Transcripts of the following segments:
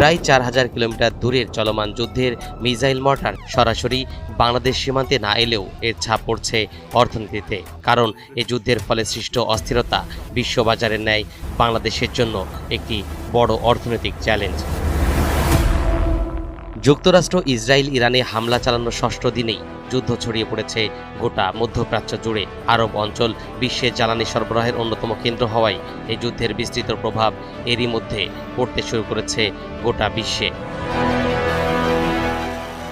প্রায় 4000 কিলোমিটার দূরের চলমান যুদ্ধের মিসাইল মর্টার সরাসরি বাংলাদেশ সীমান্তে না এলেও এর ছাপ পড়ছে অর্থনীতিতে। কারণ এ যুদ্ধের ফলে সৃষ্ট অস্থিরতা বিশ্ববাজারের ন্যায় বাংলাদেশের জন্য একটি বড় অর্থনৈতিক চ্যালেঞ্জ। যুক্তরাষ্ট্র ইসরায়েল ইরানে হামলা চালানোর ষষ্ঠ দিনেই যুদ্ধ ছড়িয়ে পড়েছে গোটা মধ্যপ্রাচ্য জুড়ে। আরব অঞ্চল বিশ্বের জ্বালানি সরবরাহের অন্যতম কেন্দ্র হওয়ায় এই যুদ্ধের বিস্তৃত প্রভাব এরই মধ্যে পড়তে শুরু করেছে গোটা বিশ্বে।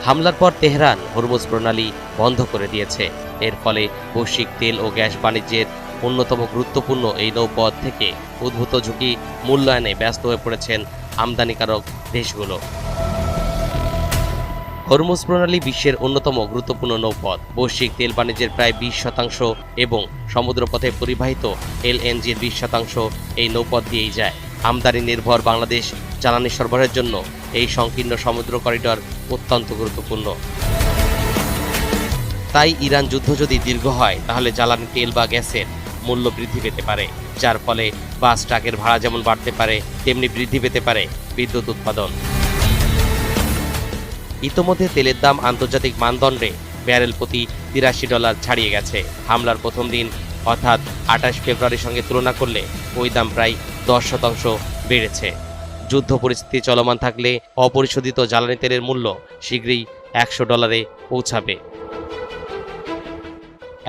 হামলার পর তেহরান হরমুজ প্রণালী বন্ধ করে দিয়েছে। এর ফলে বৈশ্বিক তেল ও গ্যাস বাণিজ্যের অন্যতম গুরুত্বপূর্ণ এই নৌপথ থেকে উদ্ভূত ঝুঁকি মূল্যায়নে ব্যস্ত হয়ে পড়েছেন আমদানিকারক দেশগুলো। হরমুজ প্রণালী বিশ্বের অন্যতম গুরুত্বপূর্ণ নৌপথ। বৈশ্বিক তেল বাণিজ্যের প্রায় 20% এবং সমুদ্রপথে পরিবাহিত এলএনজির 20% এই নৌপথ দিয়েই যায়। আমদানি নির্ভর বাংলাদেশ জ্বালানি সরবরাহের জন্য এই সংকীর্ণ সমুদ্র করিডর অত্যন্ত গুরুত্বপূর্ণ। তাই ইরান যুদ্ধ যদি দীর্ঘ হয় তাহলে জ্বালানি তেল বা গ্যাসের মূল্য বৃদ্ধি পেতে পারে, যার ফলে বাস ট্রাকের ভাড়া যেমন বাড়তে পারে তেমনি বৃদ্ধি পেতে পারে বিদ্যুৎ উৎপাদন। ইতোমধ্যে তেলের দাম আন্তর্জাতিক মানদণ্ডে ব্যারেল প্রতি $83 ছাড়িয়ে গেছে। হামলার প্রথম দিন অর্থাৎ 28 ফেব্রুয়ারির সঙ্গে তুলনা করলে ওই দাম প্রায় 10% বেড়েছে। যুদ্ধ পরিস্থিতি চলমান থাকলে অপরিশোধিত জ্বালানি তেলের মূল্য শীঘ্রই $100 পৌঁছাবে।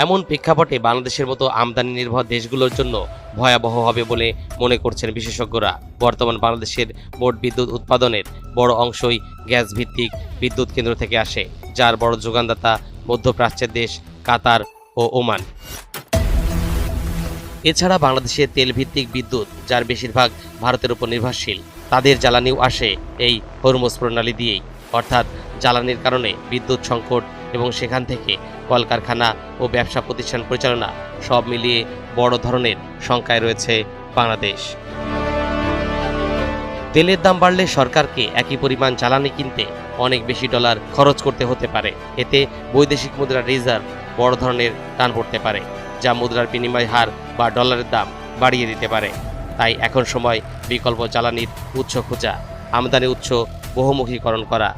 এমন প্রেক্ষাপটে বাংলাদেশের মতো আমদানি নির্ভর দেশগুলোর জন্য ভয়াবহ হবে বলে মনে করছেন বিশেষজ্ঞরা। বর্তমান বাংলাদেশের মোট বিদ্যুৎ উৎপাদনের বড় অংশই গ্যাস ভিত্তিক বিদ্যুৎ কেন্দ্র থেকে আসে, যার বড় যোগানদাতা মধ্যপ্রাচ্যের দেশ কাতার ও ওমান। এছাড়া বাংলাদেশের তেল ভিত্তিক বিদ্যুৎ, যার বেশিরভাগ ভারতের উপর নির্ভরশীল, তাদের জ্বালানিও আসে এই হরমুজ প্রণালী দিয়েই। অর্থাৎ জ্বালানির কারণে বিদ্যুৎ সংকট এবং সেখান থেকে কলকারখানা ও ব্যবসা প্রতিষ্ঠান পরিচালনা সব মিলিয়ে বড় ধরনের শঙ্কায় রয়েছে বাংলাদেশ। তেলের দাম বাড়লে সরকারকে একই পরিমাণ জ্বালানি কিনতে অনেক বেশি ডলার খরচ করতে হতে পারে। এতে বৈদেশিক মুদ্রার রিজার্ভ বড় ধরনের টান পড়তে পারে, যা মুদ্রার বিনিময় হার বা ডলারের দাম বাড়িয়ে দিতে পারে। তাই এখন সময় বিকল্প জ্বালানির উৎস খোঁজা, আমদানি উৎস বহুমুখীকরণ করা